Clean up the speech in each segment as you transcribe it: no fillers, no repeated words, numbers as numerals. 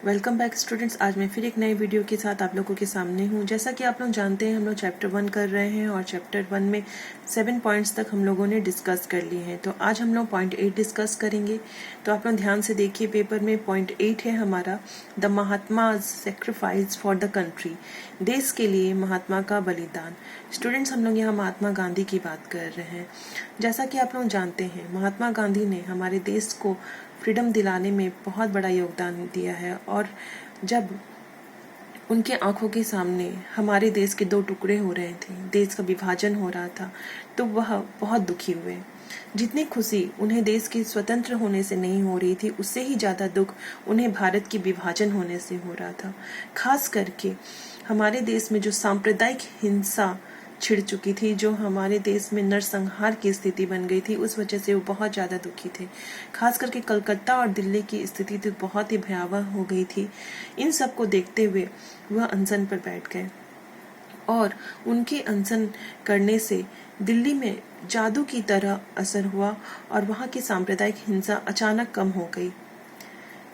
Welcome back students. आज मैं फिर एक नए वीडियो के साथ आप लोगों के सामने हूँ। जैसा कि आप लोग जानते हैं, हम लोग चैप्टर 1 कर रहे हैं और चैप्टर 1 में 7 पॉइंट्स तक हम लोगों ने डिस्कस कर लिए हैं। तो आज हम लोग पॉइंट 8 डिस्कस करेंगे। तो आप लोग ध्यान से देखिए, पेपर में पॉइंट 8 है हमारा, the Mahatma's sacrifice for the country. देश के लिए महात्मा का बलिदान। स्टूडेंट्स, हम लोग यहाँ महात्मा गांधी की बात कर रहे हैं। जैसा कि आप लोग जानते हैं, महात्मा गांधी ने हमारे देश को फ्रीडम दिलाने में बहुत बड़ा योगदान दिया है। और जब उनके आंखों के सामने हमारे देश के 2 टुकड़े हो रहे थे, देश का विभाजन हो रहा था, तो वह बहुत दुखी हुए। जितनी खुशी उन्हें देश के स्वतंत्र होने से नहीं हो रही थी, उससे ही ज़्यादा दुख उन्हें भारत की विभाजन होने से हो रहा था। खास करके हमारे देश में जो सांप्रदायिक हिंसा छिड़ चुकी थी, जो हमारे देश में नरसंहार की स्थिति बन गई थी, उस वजह से वो बहुत ज़्यादा दुखी थे। खास करके कलकत्ता और दिल्ली की स्थिति तो बहुत ही भयावह हो गई थी। इन सब को देखते हुए वह अनशन पर बैठ गए और उनके अनशन करने से दिल्ली में जादू की तरह असर हुआ और वहाँ की सांप्रदायिक हिंसा अचानक कम हो गई।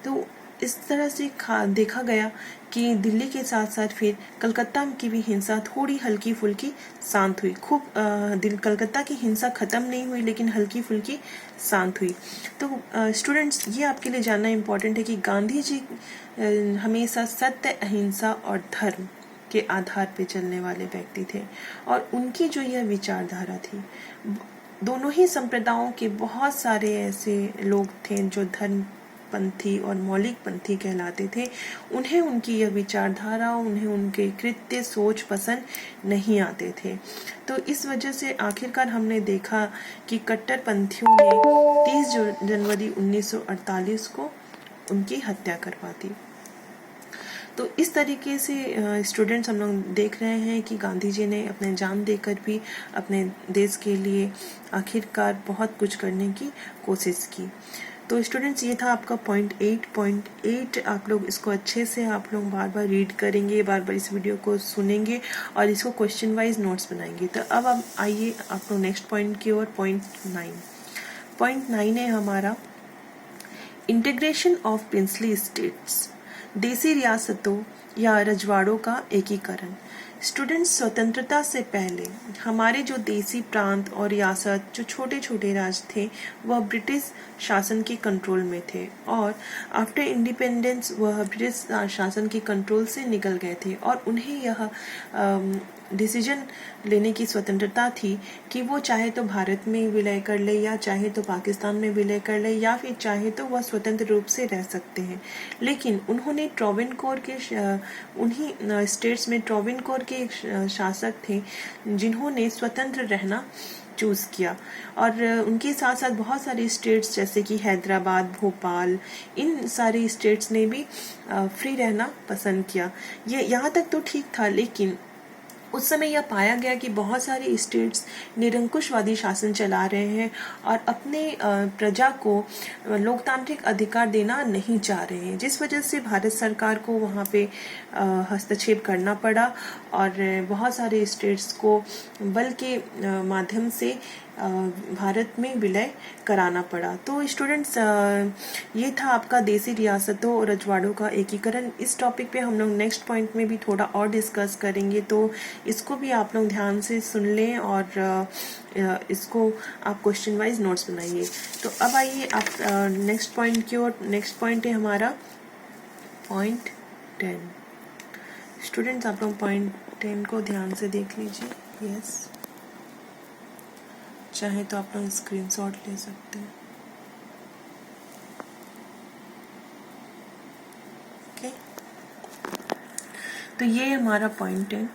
तो इस तरह से देखा गया कि दिल्ली के साथ साथ फिर कलकत्ता की भी हिंसा थोड़ी हल्की फुल्की शांत हुई। खूब कलकत्ता की हिंसा खत्म नहीं हुई, लेकिन हल्की फुल्की शांत हुई। तो स्टूडेंट्स, ये आपके लिए जानना इम्पोर्टेंट है कि गांधी जी हमेशा सत्य, अहिंसा और धर्म के आधार पे चलने वाले व्यक्ति थे। और उनकी जो यह विचारधारा थी, दोनों ही संप्रदायों के बहुत सारे ऐसे लोग थे जो धर्म पंथी और मौलिक पंथी कहलाते थे, उन्हें उनकी यह विचारधारा, उन्हें उनके कृत्य, सोच पसंद नहीं आते थे। तो इस वजह से आखिरकार हमने देखा कि कट्टरपंथियों ने 30 जनवरी 1948 को उनकी हत्या करवा दी। तो इस तरीके से स्टूडेंट्स, हम लोग देख रहे हैं कि गांधी जी ने अपने जान देकर भी अपने देश के लिए आखिरकार बहुत कुछ करने की कोशिश की। तो स्टूडेंट्स, ये था आपका पॉइंट 8। आप लोग इसको अच्छे से आप लोग बार बार रीड करेंगे, बार बार इस वीडियो को सुनेंगे और इसको क्वेश्चन वाइज नोट्स बनाएंगे। तो अब आप आइए आप लोग नेक्स्ट पॉइंट की ओर, पॉइंट 9। पॉइंट 9 है हमारा, इंटीग्रेशन ऑफ प्रिंसली स्टेट्स, देसी रियासतों या रजवाड़ों का एकीकरण। स्टूडेंट्स, स्वतंत्रता से पहले हमारे जो देसी प्रांत और रियासत, जो छोटे छोटे राज्य थे, वह ब्रिटिश शासन के कंट्रोल में थे। और आफ्टर इंडिपेंडेंस वह ब्रिटिश शासन के कंट्रोल से निकल गए थे और उन्हें यह डिसीजन लेने की स्वतंत्रता थी कि वो चाहे तो भारत में विलय कर ले, या चाहे तो पाकिस्तान में विलय कर ले, या फिर चाहे तो वह स्वतंत्र रूप से रह सकते हैं। लेकिन उन्होंने ट्रॉवेनकोर के उन्हीं स्टेट्स में ट्रॉवेनकोर के शासक थे जिन्होंने स्वतंत्र रहना चूज किया। और उनके साथ साथ बहुत सारे स्टेट्स जैसे कि हैदराबाद, भोपाल, इन सारे स्टेट्स ने भी फ्री रहना पसंद किया। ये यहाँ तक तो ठीक था, लेकिन उस समय यह पाया गया कि बहुत सारे स्टेट्स निरंकुशवादी शासन चला रहे हैं और अपने प्रजा को लोकतांत्रिक अधिकार देना नहीं चाह रहे हैं, जिस वजह से भारत सरकार को वहाँ पे हस्तक्षेप करना पड़ा और बहुत सारे स्टेट्स को बल के माध्यम से भारत में विलय कराना पड़ा। तो स्टूडेंट्स, ये था आपका देसी रियासतों और रजवाड़ों का एकीकरण। इस टॉपिक पे हम लोग नेक्स्ट पॉइंट में भी थोड़ा और डिस्कस करेंगे, तो इसको भी आप लोग ध्यान से सुन लें और इसको आप क्वेश्चन वाइज नोट्स बनाइए। तो अब आइए आप नेक्स्ट पॉइंट की ओर। नेक्स्ट पॉइंट है हमारा पॉइंट 10। स्टूडेंट्स, आप लोग पॉइंट 10 को ध्यान से देख लीजिए। यस, चाहे तो आप लोग स्क्रीनशॉट ले सकते हैं। ओके, तो ये हमारा पॉइंट 10।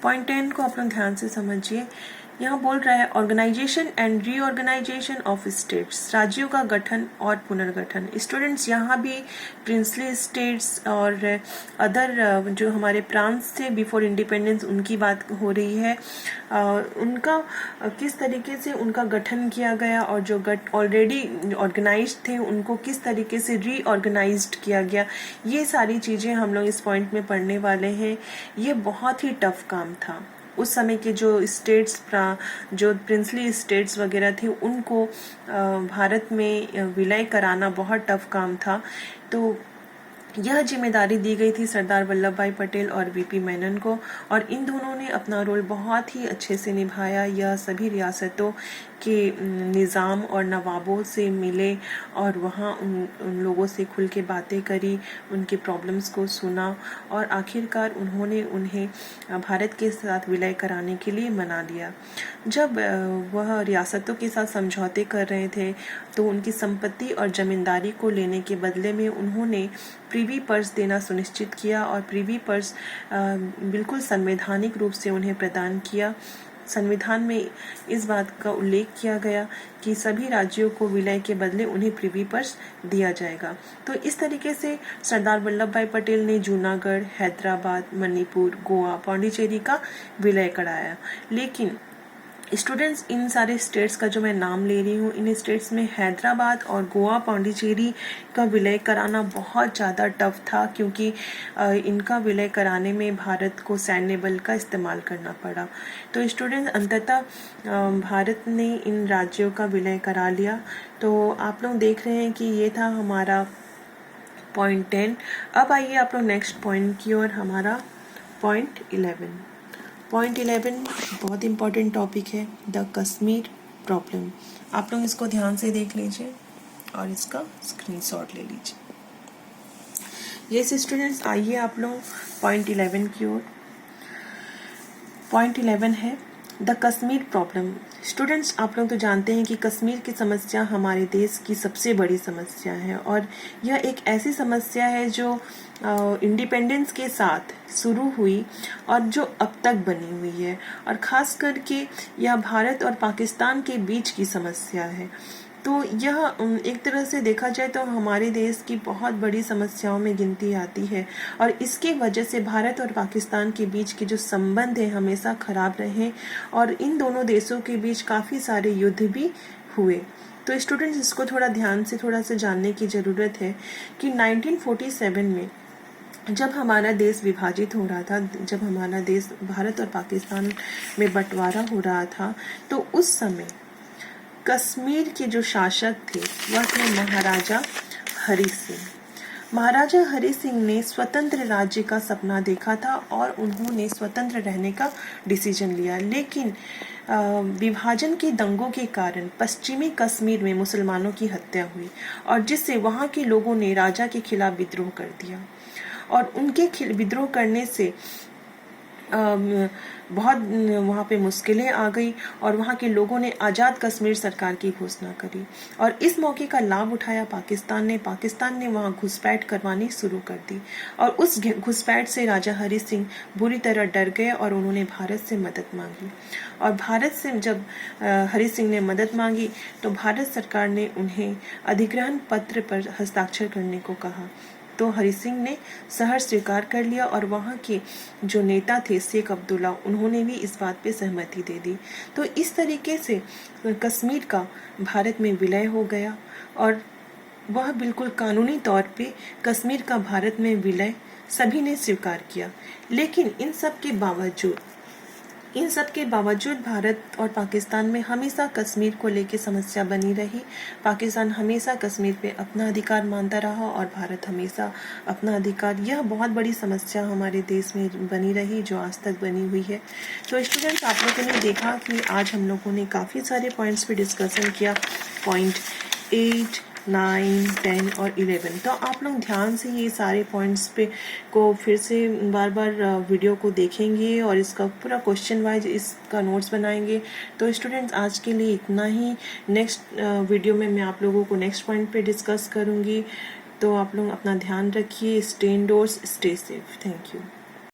पॉइंट 10 को आप लोग ध्यान से समझिए। यहाँ बोल रहा है organisation and reorganisation of states, राज्यों का गठन और पुनर्गठन। स्टूडेंट्स, यहाँ भी प्रिंसली स्टेट्स और अदर जो हमारे प्रांत थे बिफोर इंडिपेंडेंस, उनकी बात हो रही है। उनका किस तरीके से उनका गठन किया गया और जो ऑलरेडी ऑर्गेनाइज्ड थे उनको किस तरीके से रीऑर्गेनाइज्ड किया गया, ये सारी चीज़ें हम लोग इस पॉइंट में पढ़ने वाले हैं। ये बहुत ही टफ काम था। उस समय के जो स्टेट्स, जो प्रिंसली स्टेट्स वगैरह थे, उनको भारत में विलय कराना बहुत टफ काम था। तो यह जिम्मेदारी दी गई थी सरदार वल्लभ भाई पटेल और वीपी मेनन को, और इन दोनों ने अपना रोल बहुत ही अच्छे से निभाया। यह सभी रियासतों के निज़ाम और नवाबों से मिले और वहाँ उन लोगों से खुल के बातें करी, उनके प्रॉब्लम्स को सुना, और आखिरकार उन्होंने उन्हें भारत के साथ विलय कराने के लिए मना लिया। जब वह रियासतों के साथ समझौते कर रहे थे तो उनकी संपत्ति और जमींदारी को लेने के बदले में उन्होंने प्रीवी पर्स देना सुनिश्चित किया, और प्रीवी पर्स बिल्कुल संवैधानिक रूप से उन्हें प्रदान किया। संविधान में इस बात का उल्लेख किया गया कि सभी राज्यों को विलय के बदले उन्हें प्रीवी पर्स दिया जाएगा। तो इस तरीके से सरदार वल्लभ भाई पटेल ने जूनागढ़, हैदराबाद, मणिपुर, गोवा, पांडिचेरी का विलय कराया। लेकिन स्टूडेंट्स, इन सारे स्टेट्स का जो मैं नाम ले रही हूँ, इन स्टेट्स में हैदराबाद और गोवा, पांडिचेरी का विलय कराना बहुत ज़्यादा टफ था, क्योंकि इनका विलय कराने में भारत को सैन्य बल का इस्तेमाल करना पड़ा। तो स्टूडेंट्स, अंततः भारत ने इन राज्यों का विलय करा लिया। तो आप लोग देख रहे हैं कि ये था हमारा पॉइंट 10। अब आइए आप लोग नेक्स्ट पॉइंट की ओर, हमारा पॉइंट 11। पॉइंट 11 बहुत इम्पॉर्टेंट टॉपिक है, द कश्मीर प्रॉब्लम। आप लोग इसको ध्यान से देख लीजिए और इसका स्क्रीनशॉट ले लीजिए। यस स्टूडेंट्स, आइए आप लोग पॉइंट 11 की ओर। पॉइंट 11 है द कश्मीर प्रॉब्लम। स्टूडेंट्स, आप लोग तो जानते हैं कि कश्मीर की समस्या हमारे देश की सबसे बड़ी समस्या है, और यह एक ऐसी समस्या है जो इंडिपेंडेंस के साथ शुरू हुई और जो अब तक बनी हुई है, और ख़ास करके यह भारत और पाकिस्तान के बीच की समस्या है। तो यह एक तरह से देखा जाए तो हमारे देश की बहुत बड़ी समस्याओं में गिनती आती है, और इसके वजह से भारत और पाकिस्तान के बीच के जो संबंध है हमेशा खराब रहे, और इन दोनों देशों के बीच काफ़ी सारे युद्ध भी हुए। तो स्टूडेंट्स, इसको थोड़ा ध्यान से थोड़ा सा जानने की ज़रूरत है कि 1947 में जब हमारा देश विभाजित हो रहा था, जब हमारा देश भारत और पाकिस्तान में बंटवारा हो रहा था, तो उस समय कश्मीर के जो शासक थे वह थे महाराजा हरि सिंह। महाराजा हरि सिंह ने स्वतंत्र राज्य का सपना देखा था और उन्होंने स्वतंत्र रहने का डिसीजन लिया, लेकिन विभाजन के दंगों के कारण पश्चिमी कश्मीर में मुसलमानों की हत्या हुई, और जिससे वहाँ के लोगों ने राजा के खिलाफ विद्रोह कर दिया, और उनके विद्रोह करने से बहुत वहाँ पे मुश्किलें आ गई, और वहाँ के लोगों ने आज़ाद कश्मीर सरकार की घोषणा करी, और इस मौके का लाभ उठाया पाकिस्तान ने वहाँ घुसपैठ करवानी शुरू कर दी, और उस घुसपैठ से राजा हरि सिंह बुरी तरह डर गए और उन्होंने भारत से मदद मांगी। और भारत से जब हरि सिंह ने मदद मांगी तो भारत सरकार ने उन्हें अधिग्रहण पत्र पर हस्ताक्षर करने को कहा। तो हरि सिंह ने शहर स्वीकार कर लिया, और वहाँ के जो नेता थे शेख अब्दुल्ला, उन्होंने भी इस बात पे सहमति दे दी। तो इस तरीके से कश्मीर का भारत में विलय हो गया, और वह बिल्कुल कानूनी तौर पे कश्मीर का भारत में विलय सभी ने स्वीकार किया। लेकिन इन सब के बावजूद भारत और पाकिस्तान में हमेशा कश्मीर को लेकर समस्या बनी रही। पाकिस्तान हमेशा कश्मीर पे अपना अधिकार मानता रहा, और भारत हमेशा अपना अधिकार। यह बहुत बड़ी समस्या हमारे देश में बनी रही, जो आज तक बनी हुई है। तो स्टूडेंट्स, आप लोगों ने देखा कि आज हम लोगों ने काफ़ी सारे पॉइंट्स पे डिस्कशन किया, पॉइंट 8, 9, 10 और 11। तो आप लोग ध्यान से ये सारे पॉइंट्स पे को फिर से बार बार वीडियो को देखेंगे, और इसका पूरा क्वेश्चन वाइज इसका नोट्स बनाएंगे। तो स्टूडेंट्स, आज के लिए इतना ही। नेक्स्ट वीडियो में मैं आप लोगों को नेक्स्ट पॉइंट पे डिस्कस करूँगी। तो आप लोग अपना ध्यान रखिए, stay endorse, stay safe. Thank you.